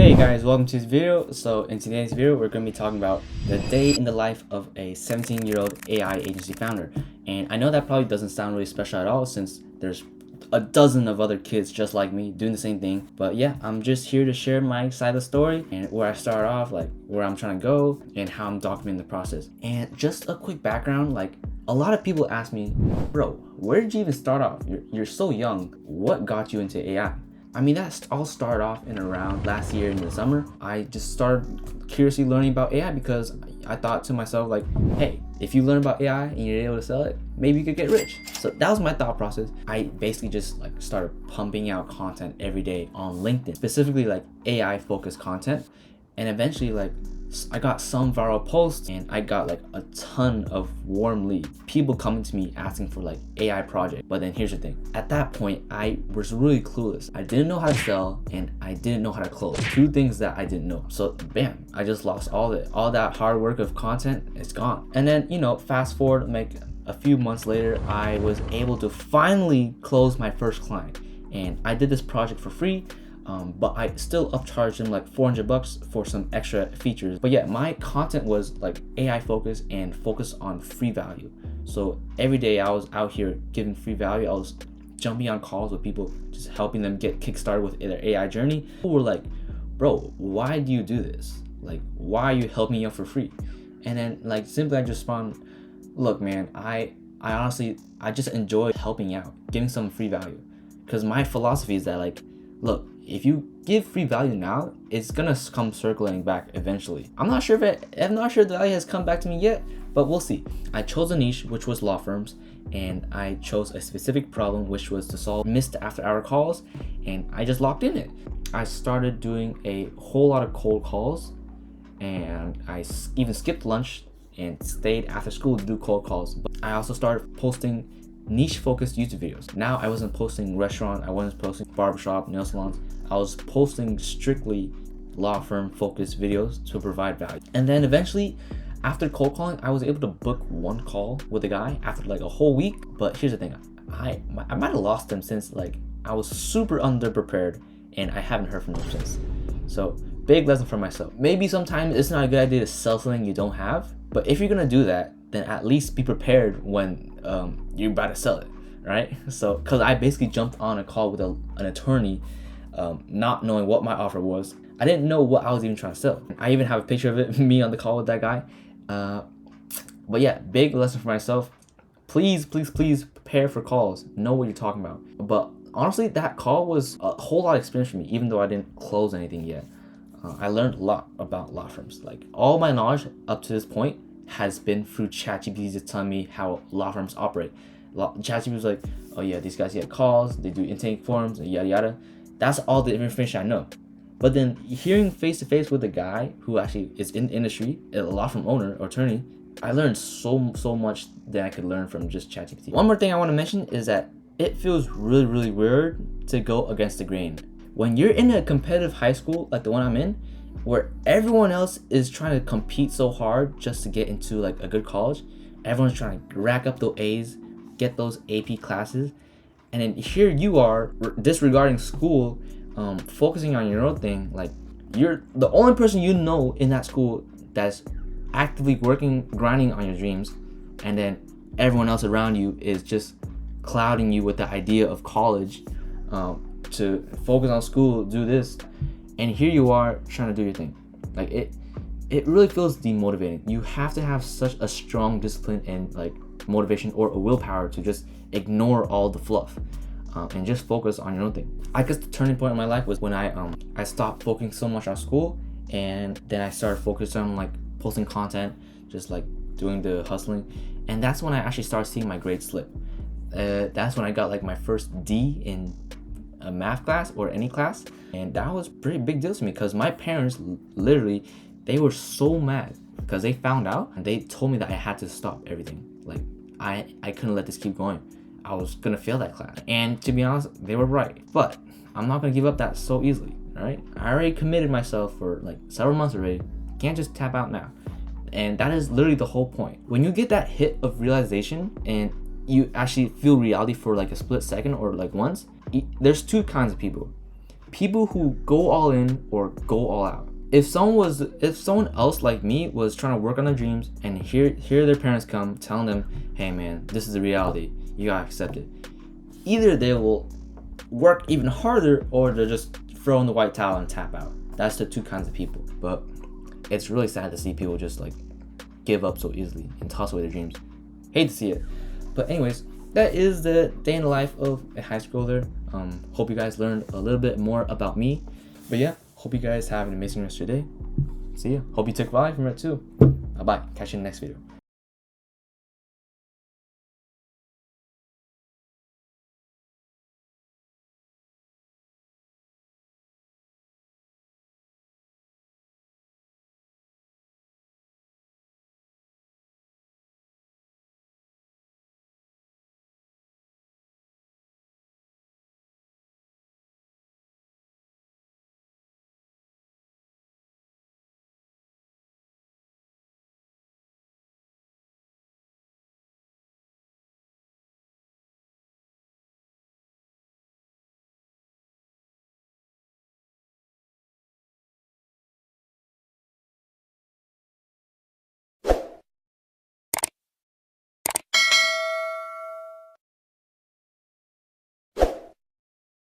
Hey guys, welcome to this video. So in today's video, we're going to be talking about the day in the life of a 17-year-old AI agency founder. And I know that probably doesn't sound really special at all since there's a dozen of other kids just like me doing the same thing. But yeah, I'm just here to share my side of the story and where I start off, like where I'm trying to go and how I'm documenting the process. And just a quick background, like a lot of people ask me, bro, where did you even start off? You're so young. What got you into AI? I mean, that all started off in around last year in the summer. I just started curiously learning about AI because I thought to myself like, hey, if you learn about AI and you're able to sell it, maybe you could get rich. So that was my thought process. I basically just like started pumping out content every day on LinkedIn, specifically like AI focused content. And eventually like I got some viral posts and I got like a ton of warm leads. People coming to me asking for like AI project. But then here's the thing. At that point, I was really clueless. I didn't know how to sell and I didn't know how to close. Two things that I didn't know. So bam, I just lost all that hard work of content. It's gone. And then, fast forward like a few months later, I was able to finally close my first client. And I did this project for free. But I still upcharged him like $400 for some extra features. But yeah, my content was like AI focused and focused on free value. So every day I was out here giving free value. I was jumping on calls with people, just helping them get kickstarted with their AI journey. People were like, bro, why do you do this? Like, why are you helping me out for free? And then like simply I just respond, look, man, I honestly, I just enjoy helping out, giving some free value. Because my philosophy is that like, look, if you give free value now, it's gonna come circling back eventually. I'm not sure the value has come back to me yet, but we'll see. I chose a niche, which was law firms, and I chose a specific problem, which was to solve missed after-hour calls, and I just locked in it. I started doing a whole lot of cold calls, and I even skipped lunch and stayed after school to do cold calls. But I also started posting niche focused YouTube videos. Now I wasn't posting restaurant, I wasn't posting barbershop, nail salons. I was posting strictly law firm focused videos to provide value. And then eventually after cold calling, I was able to book one call with a guy after like a whole week. But here's the thing, I might have lost him since like I was super underprepared and I haven't heard from him since. So big lesson for myself. Maybe sometimes it's not a good idea to sell something you don't have, but if you're gonna do that, then at least be prepared when you're about to sell it, right? So, because I basically jumped on a call with an attorney, not knowing what my offer was. I didn't know what I was even trying to sell. I even have a picture of it, me on the call with that guy. But yeah, big lesson for myself. Please prepare for calls. Know what you're talking about. But honestly, that call was a whole lot of experience for me, even though I didn't close anything yet. I learned a lot about law firms. Like all my knowledge up to this point has been through ChatGPT just telling me how law firms operate. ChatGPT was like, oh yeah, these guys get calls, they do intake forms, and yada yada. That's all the information I know. But then hearing face to face with a guy who actually is in the industry, a law firm owner or attorney, I learned so much that I could learn from just ChatGPT. One more thing I want to mention is that it feels really weird to go against the grain. When you're in a competitive high school like the one I'm in, where everyone else is trying to compete so hard just to get into like a good college, everyone's trying to rack up those A's, get those AP classes, and then here you are disregarding school, focusing on your own thing. Like you're the only person you know in that school that's actively working, grinding on your dreams, and then everyone else around you is just clouding you with the idea of college, to focus on school, do this. And here you are trying to do your thing. Like it really feels demotivating. You have to have such a strong discipline and like motivation or a willpower to just ignore all the fluff, and just focus on your own thing. I guess the turning point in my life was when I stopped focusing so much on school, and then I started focusing on like posting content, just like doing the hustling. And that's when I actually started seeing my grades slip. That's when I got like my first D in a math class or any class, and that was pretty big deal to me because my parents literally, they were so mad because they found out and they told me that I had to stop everything. Like I couldn't let this keep going. I was gonna fail that class, and to be honest, they were right. But I'm not gonna give up that so easily. All right, I already committed myself for like several months already. Can't just tap out now. And that is literally the whole point. When you get that hit of realization and you actually feel reality for like a split second or like once, there's two kinds of people. People who go all in or go all out. If someone else like me was trying to work on their dreams and here their parents come telling them, hey man, this is the reality, you gotta accept it, either they will work even harder or they'll just throw in the white towel and tap out. That's the two kinds of people. But it's really sad to see people just like give up so easily and toss away their dreams. Hate to see it. But anyways, that is the day in the life of a high schooler. Hope you guys learned a little bit more about me. But yeah, hope you guys have an amazing rest of your day. See ya. Hope you took value from it too. Bye bye. Catch you in the next video.